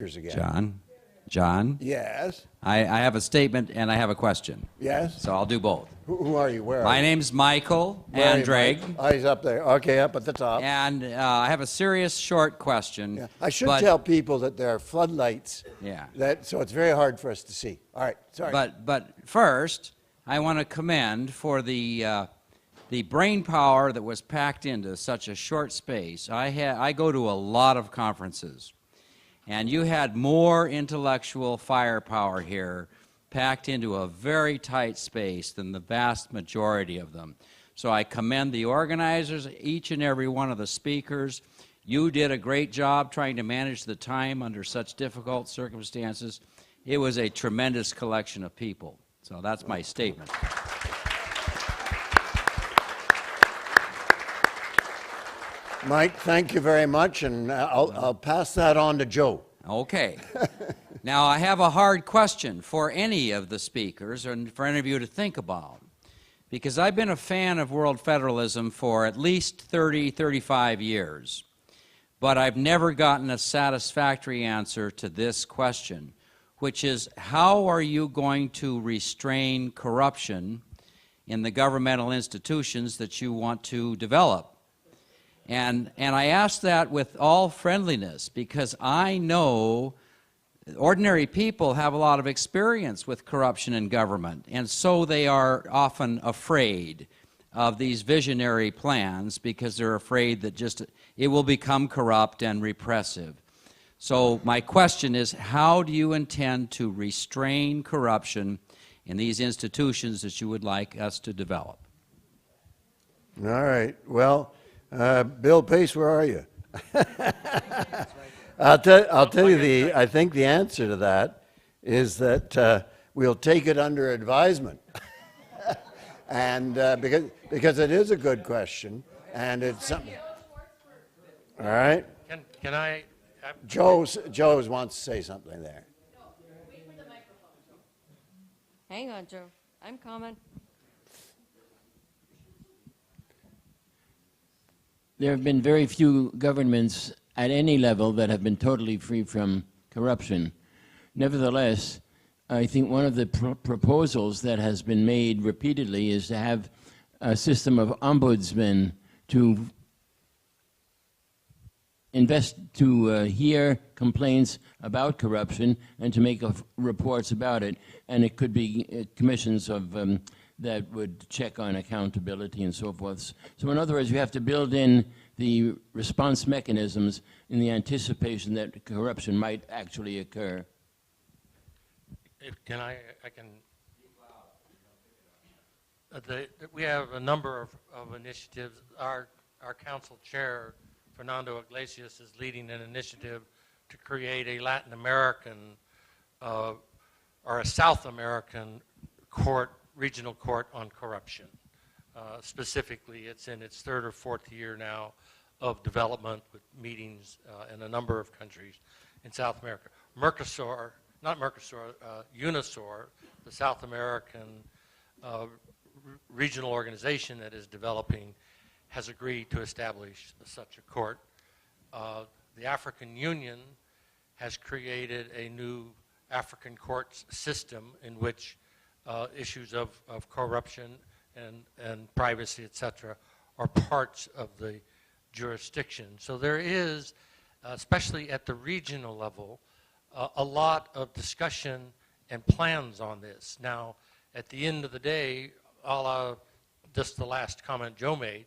again. John? Yes. I have a statement and I have a question. Yes. So I'll do both. Who are you? Where are you? My name's Michael Where are you, Andrade. Mike? Oh, he's up there. Okay, up at the top. And I have a serious short question. Yeah. I should tell people that there are floodlights. Yeah. So it's very hard for us to see. All right. Sorry. But first, I want to commend for the brain power that was packed into such a short space. I go to a lot of conferences, and you had more intellectual firepower here packed into a very tight space than the vast majority of them. So I commend the organizers, each and every one of the speakers. You did a great job trying to manage the time under such difficult circumstances. It was a tremendous collection of people. So that's my statement. Mike, thank you very much, and I'll pass that on to Joe. Okay. Now, I have a hard question for any of the speakers and for any of you to think about, because I've been a fan of world federalism for at least 30, 35 years, but I've never gotten a satisfactory answer to this question, which is, how are you going to restrain corruption in the governmental institutions that you want to develop? And I ask that with all friendliness, because I know ordinary people have a lot of experience with corruption in government, and so they are often afraid of these visionary plans because they're afraid that just it will become corrupt and repressive. So my question is, how do you intend to restrain corruption in these institutions that you would like us to develop? All right. Well, Bill Pace, where are you? I'll tell you I think the answer to that is that we'll take it under advisement. And because it is a good question, and it's something. All right. Can I? Joe wants to say something there. No, wait for the microphone. Hang on, Joe. I'm coming. There have been very few governments at any level that have been totally free from corruption. Nevertheless, I think one of the proposals that has been made repeatedly is to have a system of ombudsmen to hear complaints about corruption and to make reports about it. And it could be commissions of that would check on accountability and so forth. So in other words, you have to build in the response mechanisms in the anticipation that corruption might actually occur. Can I can. We have a number of initiatives. Our council chair, Fernando Iglesias, is leading an initiative to create a Latin American or a South American regional court on corruption. Specifically, it's in its third or fourth year now of development with meetings in a number of countries in South America. UNISOR, the South American regional organization that is developing, has agreed to establish such a court. The African Union has created a new African courts system in which issues of corruption and privacy, etc., are parts of the jurisdiction. So there is, especially at the regional level, a lot of discussion and plans on this. Now, at the end of the day, a la just the last comment Joe made,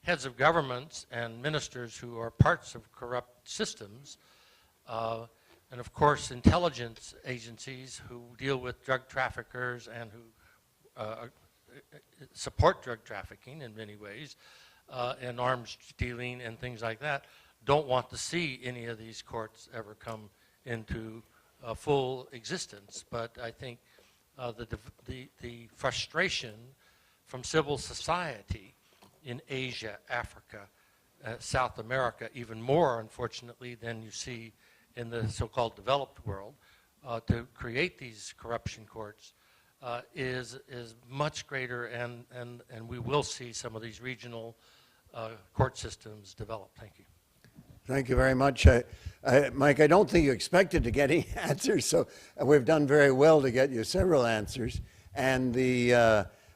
heads of governments and ministers who are parts of corrupt systems, and of course intelligence agencies who deal with drug traffickers and who support drug trafficking in many ways, and arms dealing and things like that, don't want to see any of these courts ever come into full existence. But I think the frustration from civil society in Asia, Africa, South America, even more unfortunately than you see in the so-called developed world, to create these corruption courts is much greater, and we will see some of these regional court systems develop. Thank you. Thank you very much. Mike, I don't think you expected to get any answers, so we've done very well to get you several answers. And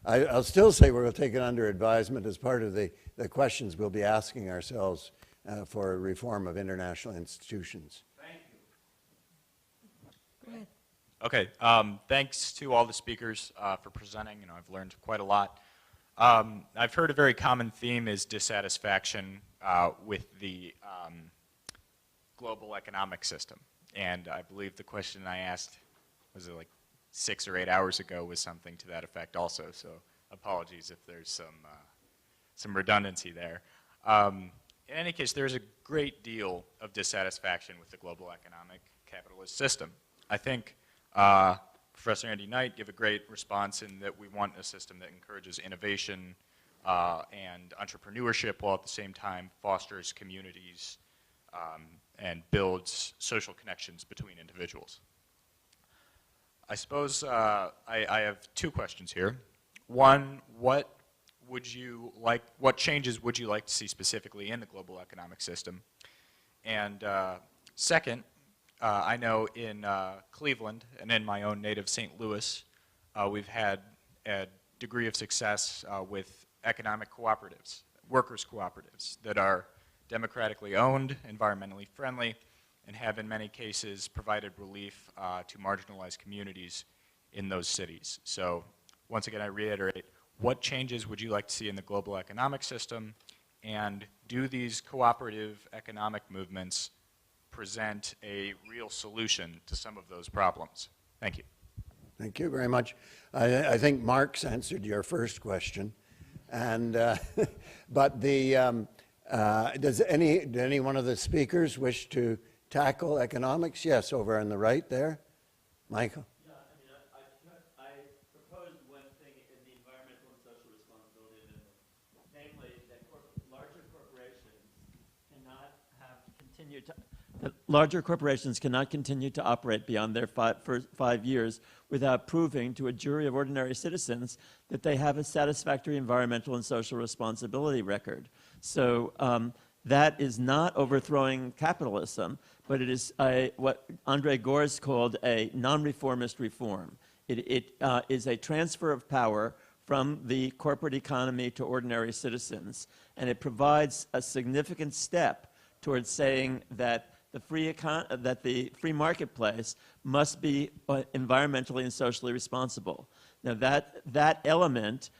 I'll still say we'll take it under advisement as part of the questions we'll be asking ourselves for reform of international institutions. Thank you. Go ahead. Okay, thanks to all the speakers for presenting. I've learned quite a lot. I've heard a very common theme is dissatisfaction with the global economic system. And I believe the question I asked, was it like 6 or 8 hours ago, was something to that effect also. So apologies if there's some redundancy there. In any case, there's a great deal of dissatisfaction with the global economic capitalist system. I think Professor Andy Knight gave a great response in that we want a system that encourages innovation and entrepreneurship while at the same time fosters communities and builds social connections between individuals. I suppose I have 2 questions here. One, what changes would you like to see specifically in the global economic system? And second, I know in Cleveland and in my own native St. Louis, we've had a degree of success with economic cooperatives, workers' cooperatives that are democratically owned, environmentally friendly, and have in many cases provided relief to marginalized communities in those cities. So once again, I reiterate, what changes would you like to see in the global economic system, and do these cooperative economic movements present a real solution to some of those problems? Thank you. Thank you very much. I think Mark's answered your first question. And, but does any one of the speakers wish to tackle economics? Yes, over on the right there. Michael? Yeah, I proposed one thing in the environmental and social responsibility amendment, namely that larger corporations cannot continue to operate beyond their first 5 years without proving to a jury of ordinary citizens that they have a satisfactory environmental and social responsibility record. So that is not overthrowing capitalism, but it is what Andre Gors called a non-reformist reform. It is a transfer of power from the corporate economy to ordinary citizens, and it provides a significant step towards saying that the free marketplace must be environmentally and socially responsible. Now that element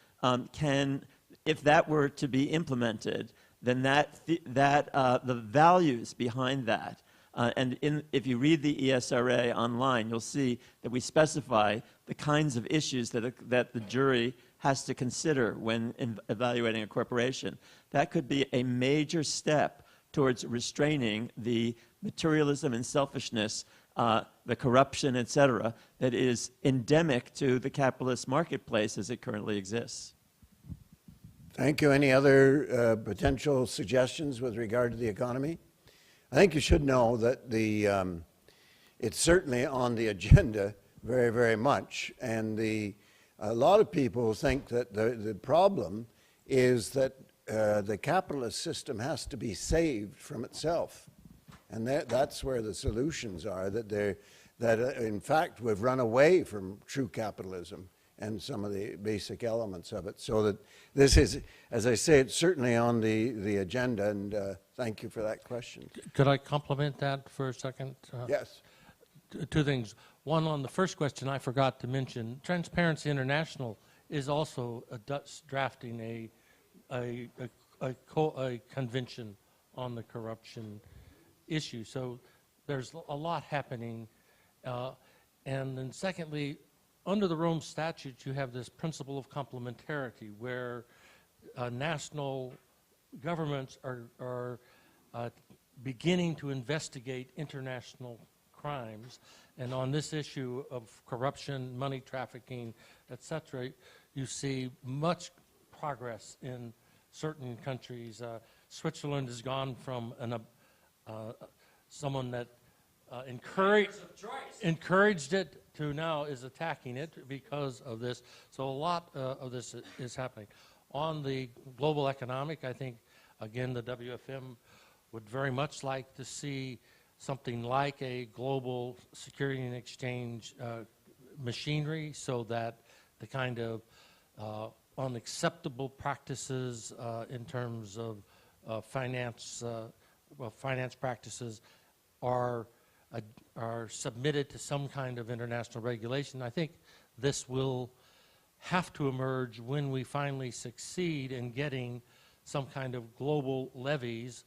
can, if that were to be implemented, then the values behind that, if you read the ESRA online, you'll see that we specify the kinds of issues that the jury has to consider when evaluating a corporation. That could be a major step towards restraining the materialism and selfishness, the corruption, et cetera, that is endemic to the capitalist marketplace as it currently exists. Thank you. Any other potential suggestions with regard to the economy? I think you should know that it's certainly on the agenda very, very much. And a lot of people think that the problem is that the capitalist system has to be saved from itself. And that's where the solutions are, that in fact we've run away from true capitalism and some of the basic elements of it. So that this is, as I say, it's certainly on the agenda, and thank you for that question. Could I compliment that for a second? Yes. 2 things. One, on the first question, I forgot to mention, Transparency International is also drafting a convention on the corruption issue. So there's a lot happening. And then secondly, under the Rome Statute, you have this principle of complementarity where national governments are beginning to investigate international crimes. And on this issue of corruption, money trafficking, et cetera, you see much progress in certain countries. Switzerland has gone from someone that encouraged it to now is attacking it because of this. So a lot of this is happening. On the global economic, I think, again, the WFM would very much like to see something like a global security and exchange machinery, so that the kind of unacceptable practices in terms of finance practices are submitted to some kind of international regulation. I think this will have to emerge when we finally succeed in getting some kind of global levies,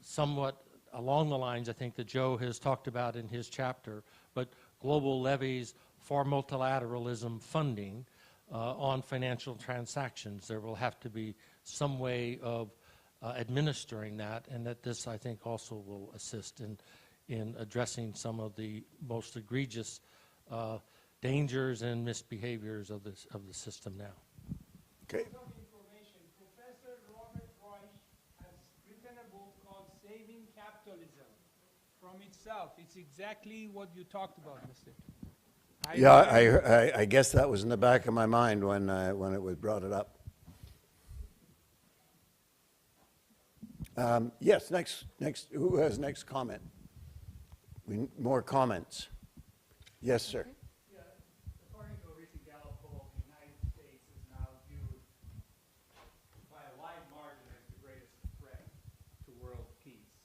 somewhat along the lines, I think, that Joe has talked about in his chapter, but global levies for multilateralism funding on financial transactions. There will have to be some way of administering that, and that this, I think, also will assist in addressing some of the most egregious dangers and misbehaviors of the system now. Okay. Professor Robert Reich has written a book called Saving Capitalism from Itself. It's exactly what you talked about, Mr. Yeah, I guess that was in the back of my mind when it was brought it up. Yes, next. Who has next comment? More comments. Yes, sir. Yeah, according to a recent Gallup poll, the United States is now viewed by a wide margin as the greatest threat to world peace.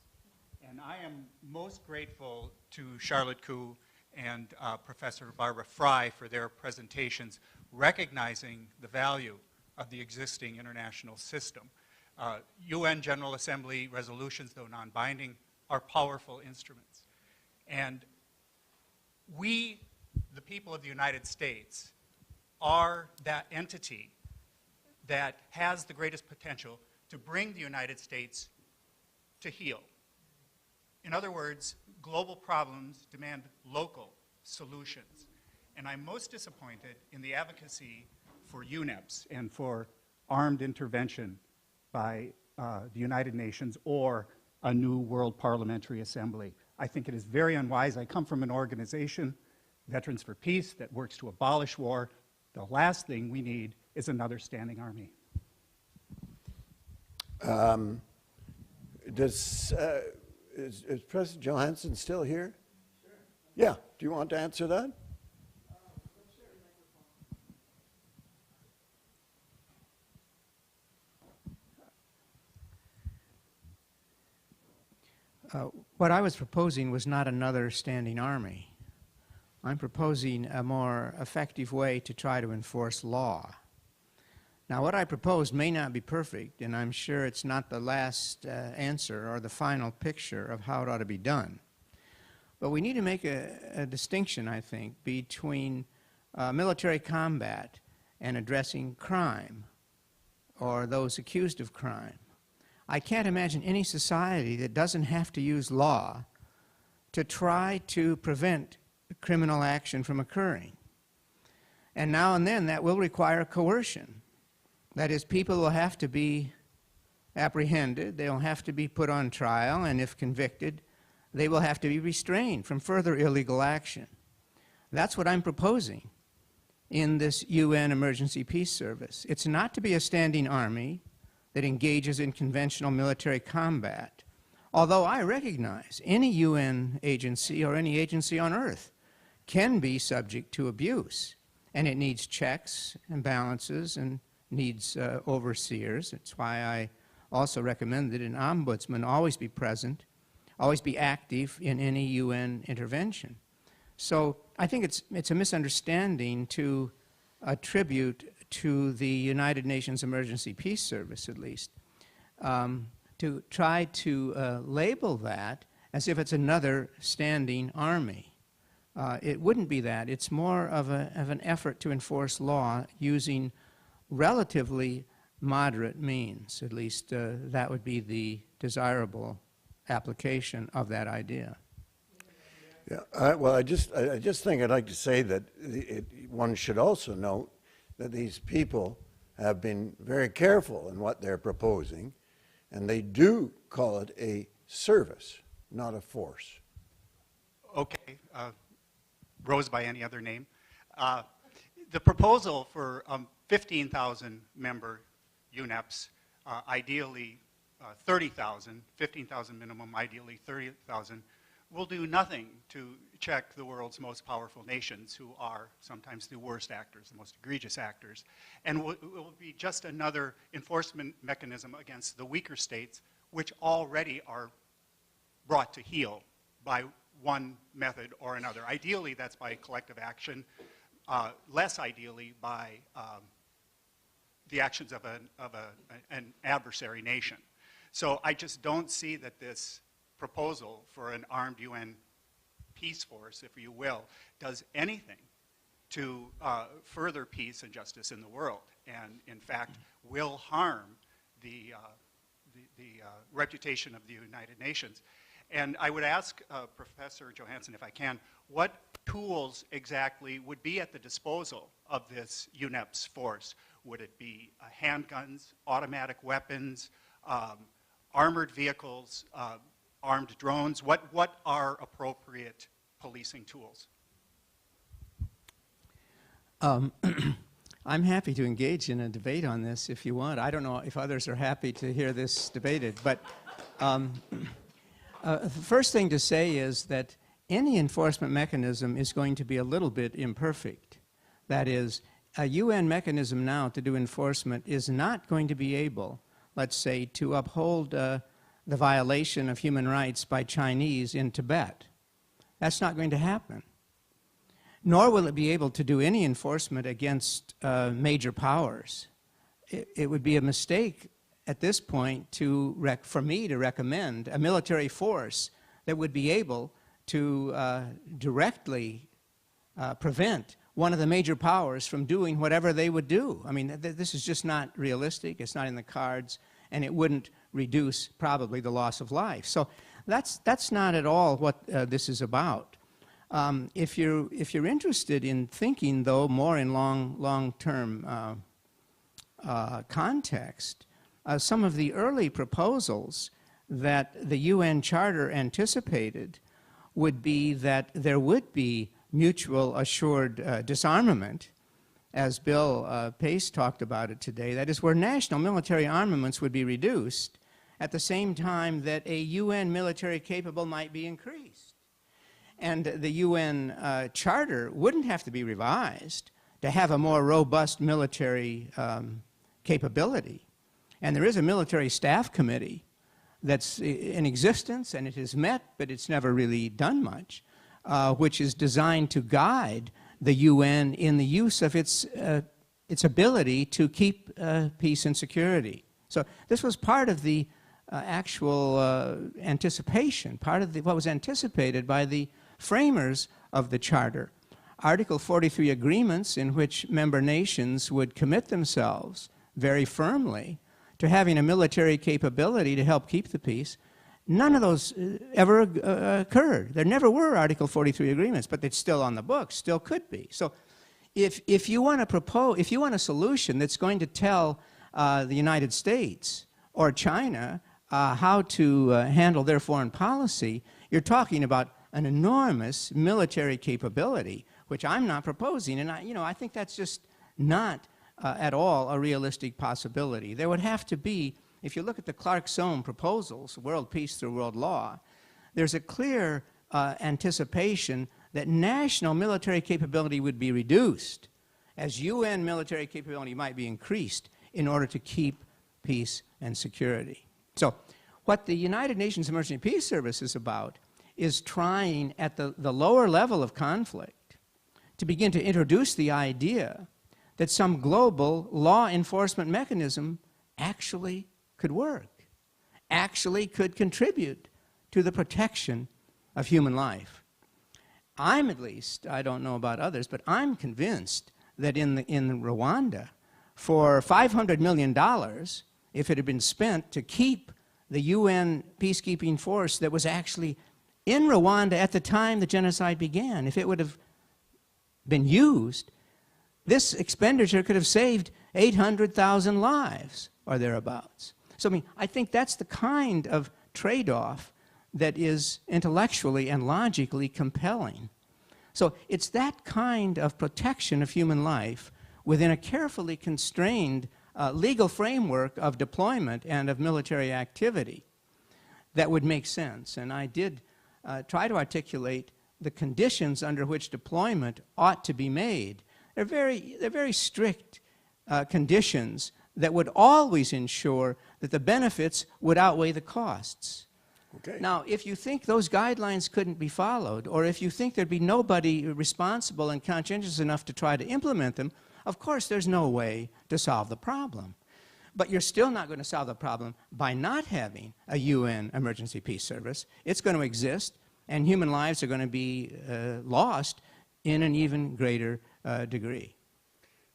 And I am most grateful to Charlotte Koo and Professor Barbara Fry for their presentations, recognizing the value of the existing international system. UN General Assembly resolutions, though non-binding, are powerful instruments. And we, the people of the United States, are that entity that has the greatest potential to bring the United States to heal. In other words, global problems demand local solutions. And I'm most disappointed in the advocacy for UNEPs and for armed intervention by the United Nations or a new World Parliamentary Assembly. I think it is very unwise. I come from an organization, Veterans for Peace, that works to abolish war. The last thing we need is another standing army. Is President Johansson still here? Sure. Yeah. Do you want to answer that? What I was proposing was not another standing army. I'm proposing a more effective way to try to enforce law. Now, what I propose may not be perfect, and I'm sure it's not the last answer or the final picture of how it ought to be done. But we need to make a distinction, I think, between military combat and addressing crime or those accused of crime. I can't imagine any society that doesn't have to use law to try to prevent criminal action from occurring. And now and then that will require coercion. That is, people will have to be apprehended, they'll have to be put on trial, and if convicted, they will have to be restrained from further illegal action. That's what I'm proposing in this UN Emergency Peace Service. It's not to be a standing army that engages in conventional military combat, although I recognize any UN agency or any agency on earth can be subject to abuse, and it needs checks and balances and needs overseers. It's why I also recommend that an ombudsman always be present, always be active in any UN intervention. So I think it's a misunderstanding to attribute to the United Nations Emergency Peace Service, at least, to try to label that as if it's another standing army. It wouldn't be that. It's more of an effort to enforce law using relatively moderate means. At least that would be the desirable application of that idea. Yeah. Well, I just think I'd like to say that one should also note that these people have been very careful in what they're proposing, and they do call it a service, not a force. Okay, Rose by any other name. The proposal for 15,000 member UNEPs, ideally 30,000, 15,000 minimum, ideally 30,000, will do nothing to check the world's most powerful nations, who are sometimes the worst actors, the most egregious actors, and will be just another enforcement mechanism against the weaker states, which already are brought to heel by one method or another. Ideally, that's by collective action, less ideally by the actions of an adversary nation. So I just don't see that this proposal for an armed UN peace force, if you will, does anything to further peace and justice in the world, and in fact will harm the reputation of the United Nations. And I would ask Professor Johansson, if I can, what tools exactly would be at the disposal of this UNEP's force? Would it be handguns, automatic weapons, armored vehicles, armed drones? What are appropriate policing tools? I'm happy to engage in a debate on this if you want. I don't know if others are happy to hear this debated, but the first thing to say is that any enforcement mechanism is going to be a little bit imperfect. That is, a UN mechanism now to do enforcement is not going to be able, let's say, to uphold the violation of human rights by Chinese in Tibet. That's not going to happen. Nor will it be able to do any enforcement against major powers. It would be a mistake at this point for me to recommend a military force that would be able to directly prevent one of the major powers from doing whatever they would do. I mean, this is just not realistic. It's not in the cards, and it wouldn't reduce probably the loss of life. So that's not at all what this is about. If you're interested in thinking, though, more in long-term context, some of the early proposals that the UN Charter anticipated would be that there would be mutual assured disarmament, as Bill Pace talked about it today. That is, where national military armaments would be reduced at the same time that a UN military capable might be increased. And the UN Charter wouldn't have to be revised to have a more robust military capability. And there is a military staff committee that's in existence, and it has met, but it's never really done much, which is designed to guide the UN in the use of its ability to keep peace and security. So this was part of the actual anticipation, part of what was anticipated by the framers of the Charter. Article 43 agreements in which member nations would commit themselves very firmly to having a military capability to help keep the peace, none of those ever occurred. There never were Article 43 agreements, but it's still on the books, still could be. So if you want a solution that's going to tell the United States or China how to handle their foreign policy, you're talking about an enormous military capability, which I'm not proposing, and I think that's just not at all a realistic possibility. There would have to be, if you look at the Clark-Sohm proposals, world peace through world law, there's a clear anticipation that national military capability would be reduced as UN military capability might be increased in order to keep peace and security. So what the United Nations Emergency Peace Service is about is trying at the lower level of conflict to begin to introduce the idea that some global law enforcement mechanism actually could work, actually could contribute to the protection of human life. I'm at least, I don't know about others, but I'm convinced that in Rwanda, for $500 million, if it had been spent to keep the UN peacekeeping force that was actually in Rwanda at the time the genocide began, if it would have been used, this expenditure could have saved 800,000 lives or thereabouts. So, I think that's the kind of trade-off that is intellectually and logically compelling. So it's that kind of protection of human life within a carefully constrained legal framework of deployment and of military activity that would make sense. And I did try to articulate the conditions under which deployment ought to be made. They're very strict conditions that would always ensure that the benefits would outweigh the costs. Okay. Now, if you think those guidelines couldn't be followed, or if you think there'd be nobody responsible and conscientious enough to try to implement them, of course there's no way to solve the problem. But you're still not going to solve the problem by not having a UN Emergency Peace Service. It's going to exist, and human lives are going to be lost in an even greater degree.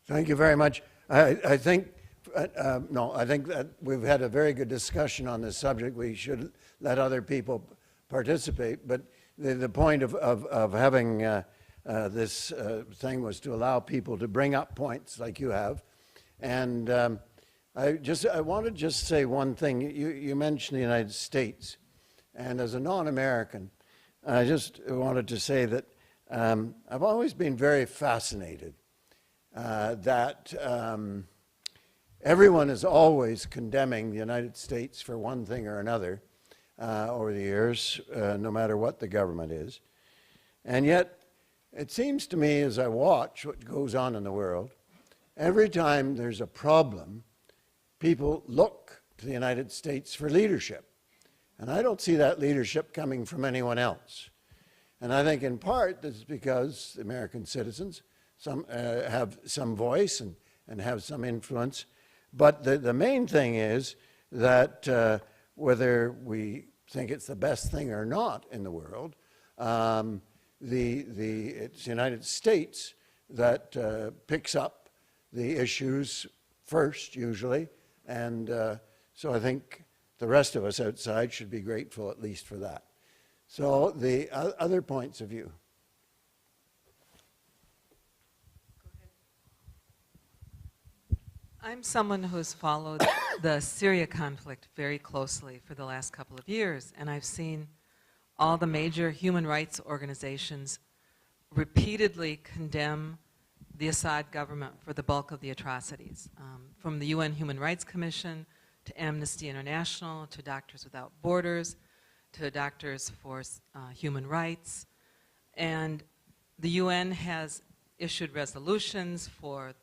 Thank you very much. I think that we've had a very good discussion on this subject. We should let other people participate. But the point of having this thing was to allow people to bring up points like you have. And I want to just say one thing. You mentioned the United States. And as a non-American, I just wanted to say that I've always been very fascinated that everyone is always condemning the United States for one thing or another over the years, no matter what the government is. And yet, it seems to me as I watch what goes on in the world, every time there's a problem, people look to the United States for leadership. And I don't see that leadership coming from anyone else. And I think in part this is because American citizens have some voice and have some influence. But the main thing is that whether we think it's the best thing or not in the world, it's the United States that picks up the issues first, usually. And so I think the rest of us outside should be grateful at least for that. So the other points of view. I'm someone who's followed the Syria conflict very closely for the last couple of years, and I've seen all the major human rights organizations repeatedly condemn the Assad government for the bulk of the atrocities, from the UN Human Rights Commission to Amnesty International to Doctors Without Borders to Doctors for Human Rights. And the UN has issued resolutions for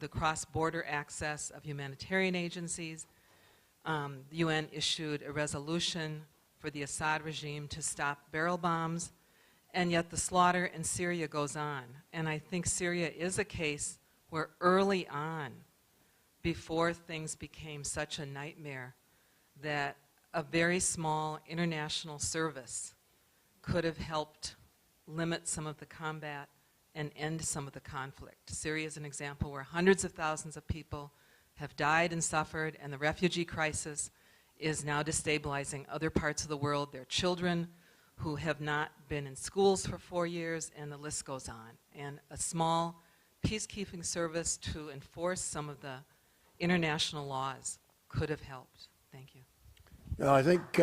the cross-border access of humanitarian agencies. The UN issued a resolution for the Assad regime to stop barrel bombs, and yet the slaughter in Syria goes on. And I think Syria is a case where early on, before things became such a nightmare, that a very small international service could have helped limit some of the combat and end some of the conflict. Syria is an example where hundreds of thousands of people have died and suffered, and the refugee crisis is now destabilizing other parts of the world. There are children who have not been in schools for 4 years, and the list goes on. And a small peacekeeping service to enforce some of the international laws could have helped. Thank you. No, I think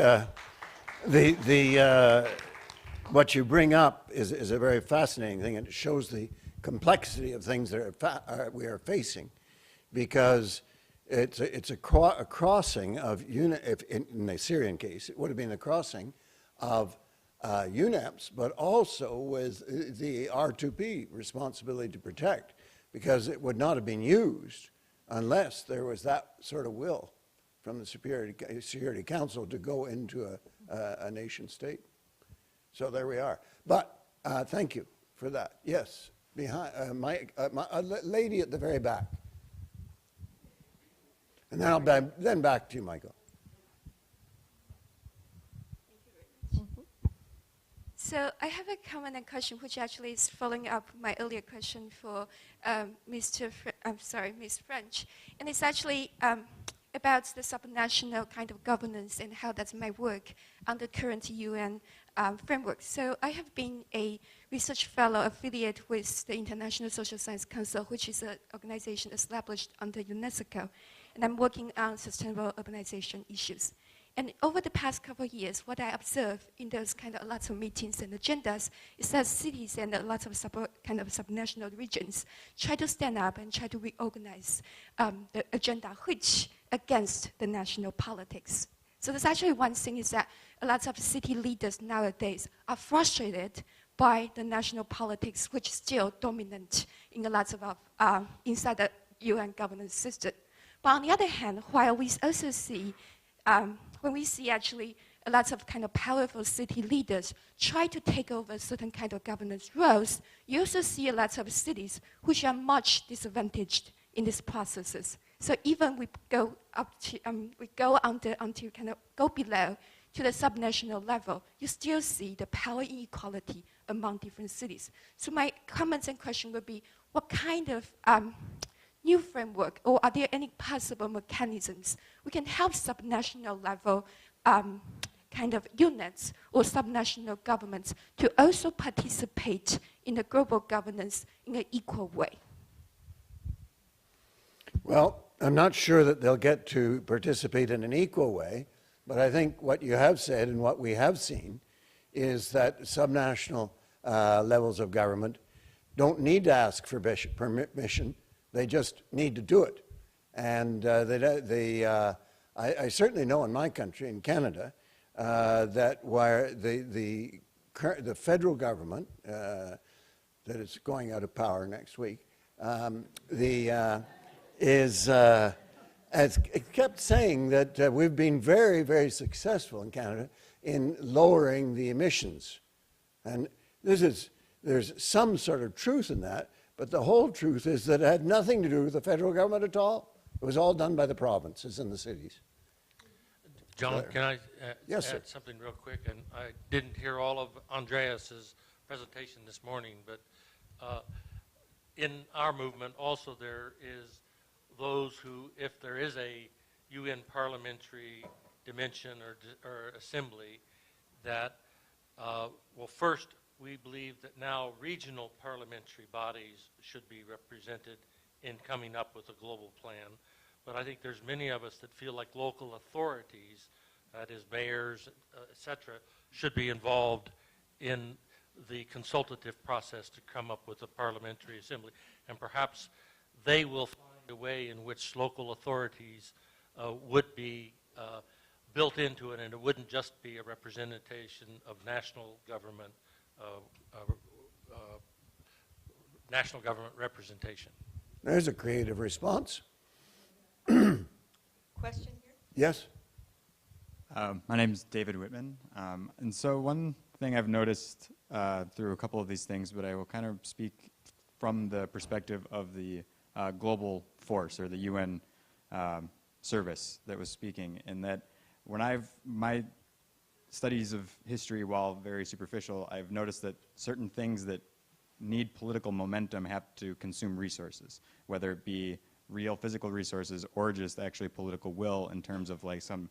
what you bring up is a very fascinating thing, and it shows the complexity of things that we are facing, because it's a crossing of in the Syrian case, it would have been the crossing of UNEPs, but also with the R2P responsibility to protect, because it would not have been used unless there was that sort of will from the Security Council to go into a nation state. So there we are. But thank you for that. Yes, behind lady at the very back. And then then back to you, Michael. So I have a comment and question, which actually is following up my earlier question for Ms. French, and it's actually about the subnational kind of governance and how that might work under current UN framework. So I have been a research fellow affiliated with the International Social Science Council, which is an organization established under UNESCO, and I'm working on sustainable urbanization issues. And over the past couple of years, what I observed in those kind of lots of meetings and agendas is that cities and lots of subnational regions try to stand up and try to reorganize the agenda which against the national politics. So there's actually one thing is that a lot of city leaders nowadays are frustrated by the national politics, which is still dominant in a lot of inside the UN governance system. But on the other hand, while we also see, when we see actually a lot of kind of powerful city leaders try to take over certain kind of governance roles, you also see a lot of cities which are much disadvantaged in these processes. So even we go up to, we go until kind of go below to the subnational level, you still see the power inequality among different cities. So my comments and question would be, what kind of new framework, or are there any possible mechanisms we can help subnational level kind of units or subnational governments to also participate in the global governance in an equal way? Well, I'm not sure that they'll get to participate in an equal way, but I think what you have said and what we have seen is that subnational levels of government don't need to ask for permission. They just need to do it. And I certainly know in my country, in Canada, that where the federal government, that is going out of power next week, has kept saying that we've been very, very successful in Canada in lowering the emissions. And there's some sort of truth in that, but the whole truth is that it had nothing to do with the federal government at all. It was all done by the provinces and the cities. John, can I Yes, add something real quick? And I didn't hear all of Andreas's presentation this morning, but in our movement also there is those who, if there is a UN parliamentary dimension or assembly, that, well, first, we believe that now regional parliamentary bodies should be represented in coming up with a global plan. But I think there's many of us that feel like local authorities, that is mayors, et cetera, should be involved in the consultative process to come up with a parliamentary assembly. And perhaps they will find a way in which local authorities would be built into it, and it wouldn't just be a representation of national government representation. There's a creative response. Question here? Yes? My name is David Whitman. And so one thing I've noticed through a couple of these things, but I will kind of speak from the perspective of the global force or the UN service that was speaking, in that when my studies of history, while very superficial, I've noticed that certain things that need political momentum have to consume resources, whether it be real physical resources or just actually political will in terms of like some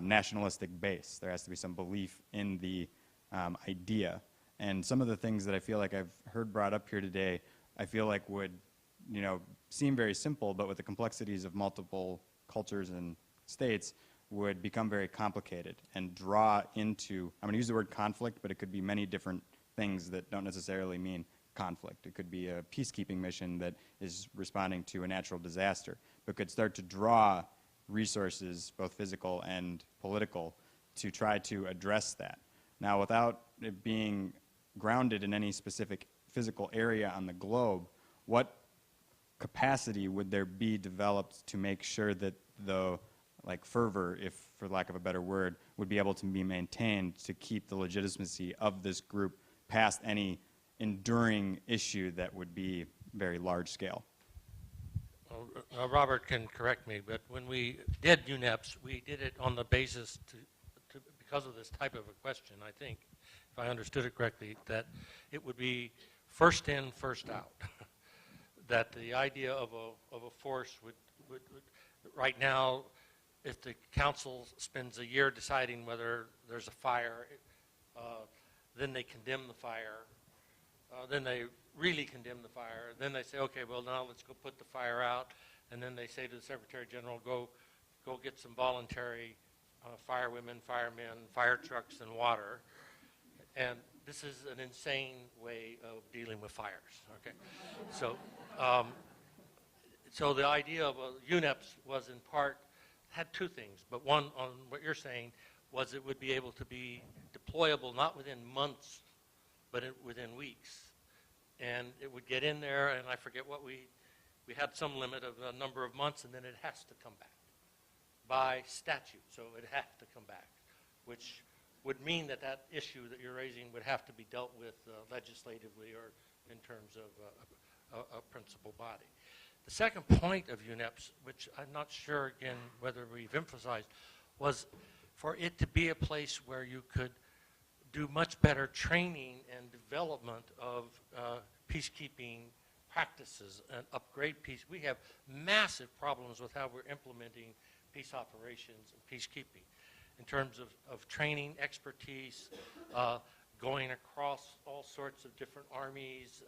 nationalistic base. There has to be some belief in the idea. And some of the things that I feel like I've heard brought up here today, I feel like would, you know, seem very simple, but with the complexities of multiple cultures and states, would become very complicated and draw into, I'm going to use the word conflict, but it could be many different things that don't necessarily mean conflict. It could be a peacekeeping mission that is responding to a natural disaster, but could start to draw resources, both physical and political, to try to address that. Now, without it being grounded in any specific physical area on the globe, what capacity would there be developed to make sure that the fervor, if for lack of a better word, would be able to be maintained to keep the legitimacy of this group past any enduring issue that would be very large scale? Well, Robert can correct me, but when we did UNEPs, we did it on the basis because of this type of a question, I think, if I understood it correctly, that it would be first in, first out. That the idea of a force would right now, if the council spends a year deciding whether there's a fire, then they condemn the fire, then they really condemn the fire, then they say, okay, well, now let's go put the fire out, and then they say to the Secretary General, go get some voluntary firewomen, firemen, fire trucks, and water. And this is an insane way of dealing with fires, okay? So, so the idea of UNEPs was in part, had two things, but one on what you're saying was it would be able to be deployable not within months, but within weeks. And it would get in there, and I forget what we had some limit of a number of months, and then it has to come back by statute. So it has to come back, which would mean that that issue that you're raising would have to be dealt with legislatively or in terms of a principal body. The second point of UNEPs, which I'm not sure, again, whether we've emphasized, was for it to be a place where you could do much better training and development of peacekeeping practices and upgrade peace. We have massive problems with how we're implementing peace operations and peacekeeping in terms of training, expertise, going across all sorts of different armies,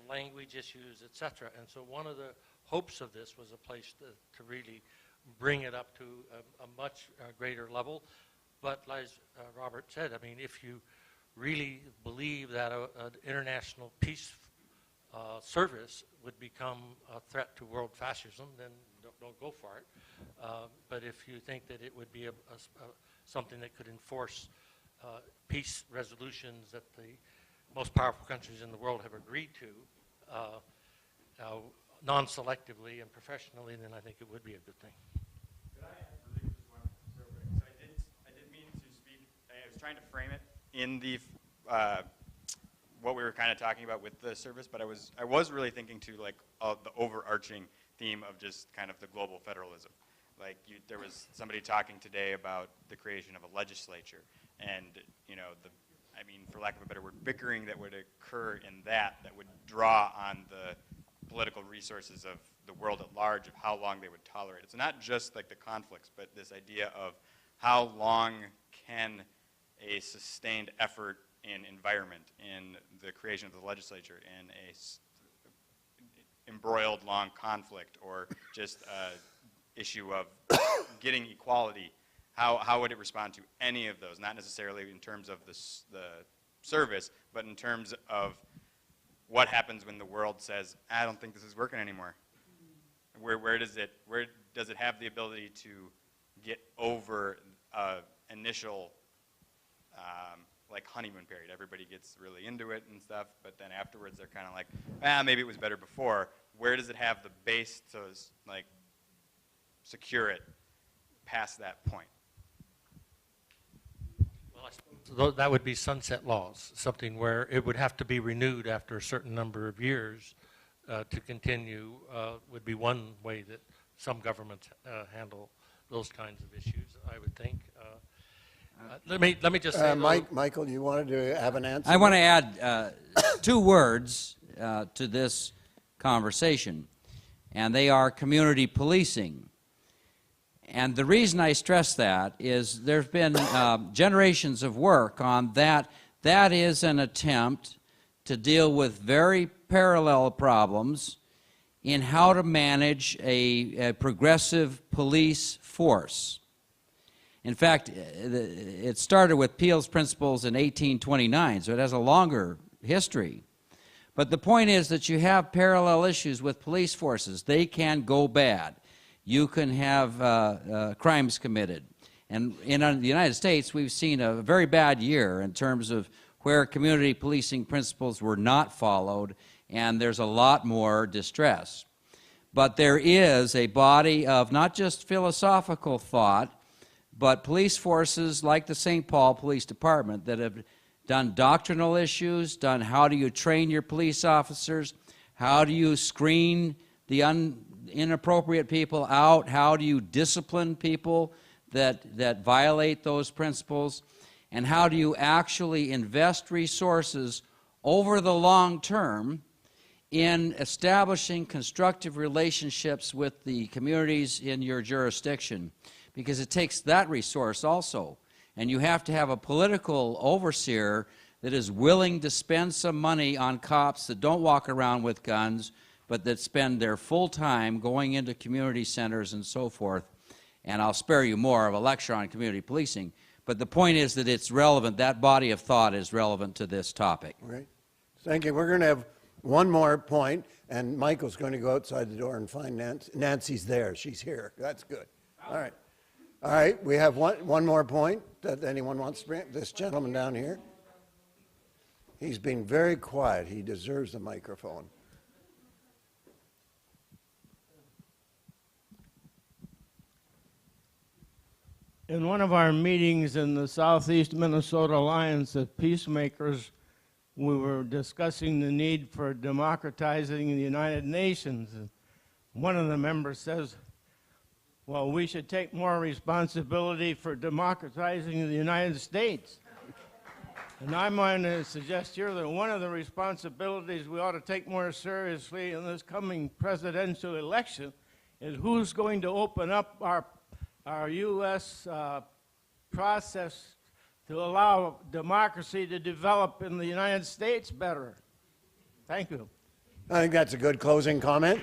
language issues, etc. And so one of the hopes of this was a place to really bring it up to a much greater level. But as Robert said, I mean, if you really believe that an international peace service would become a threat to world fascism, then don't go for it. But if you think that it would be something that could enforce peace resolutions that the most powerful countries in the world have agreed to non-selectively and professionally, then I think it would be a good thing. Could I really just one real quick? So I didn't mean to speak. I was trying to frame it in the what we were kind of talking about with the service, but I was really thinking to like the overarching theme of just kind of the global federalism. Like there was somebody talking today about the creation of a legislature, and you know I mean, for lack of a better word, bickering that would occur in that would draw on the political resources of the world at large of how long they would tolerate it. So not just like the conflicts, but this idea of how long can a sustained effort in environment, in the creation of the legislature, in a embroiled long conflict, or just issue of getting equality, how would it respond to any of those? Not necessarily in terms of the service, but in terms of what happens when the world says, I don't think this is working anymore. Where does it have the ability to get over initial like honeymoon period? Everybody gets really into it and stuff, but then afterwards they're kind of like, maybe it was better before. Where does it have the base to like secure it past that point? Well, I suppose that would be sunset laws, something where it would have to be renewed after a certain number of years to continue, would be one way that some governments handle those kinds of issues, I would think. Let me just say, Michael, you wanted to have an answer? I want to add 2 words to this conversation, and they are community policing. And the reason I stress that is there's been generations of work on that. That is an attempt to deal with very parallel problems in how to manage a progressive police force. In fact, it started with Peel's principles in 1829, so it has a longer history. But the point is that you have parallel issues with police forces. They can go bad. You can have crimes committed. And in the United States, we've seen a very bad year in terms of where community policing principles were not followed, and there's a lot more distress. But there is a body of not just philosophical thought, but police forces like the St. Paul Police Department that have done doctrinal issues, done how do you train your police officers, how do you screen the inappropriate people out, how do you discipline people that violate those principles, and how do you actually invest resources over the long term in establishing constructive relationships with the communities in your jurisdiction, because it takes that resource also. And you have to have a political overseer that is willing to spend some money on cops that don't walk around with guns, but that spend their full time going into community centers and so forth. and I'll spare you more of a lecture on community policing. But the point is that it's relevant, that body of thought is relevant to this topic. Right. Thank you. We're going to have one more point, and Michael's going to go outside the door and find Nancy. Nancy's there. She's here. That's good. All right. All right. We have one more point that anyone wants to bring. This gentleman down here. He's being very quiet. He deserves the microphone. In one of our meetings in the Southeast Minnesota Alliance of Peacemakers, we were discussing the need for democratizing the United Nations. And one of the members says, well, we should take more responsibility for democratizing the United States. And I'm going to suggest here that one of the responsibilities we ought to take more seriously in this coming presidential election is who's going to open up our U.S. Process to allow democracy to develop in the United States better. Thank you. I think that's a good closing comment.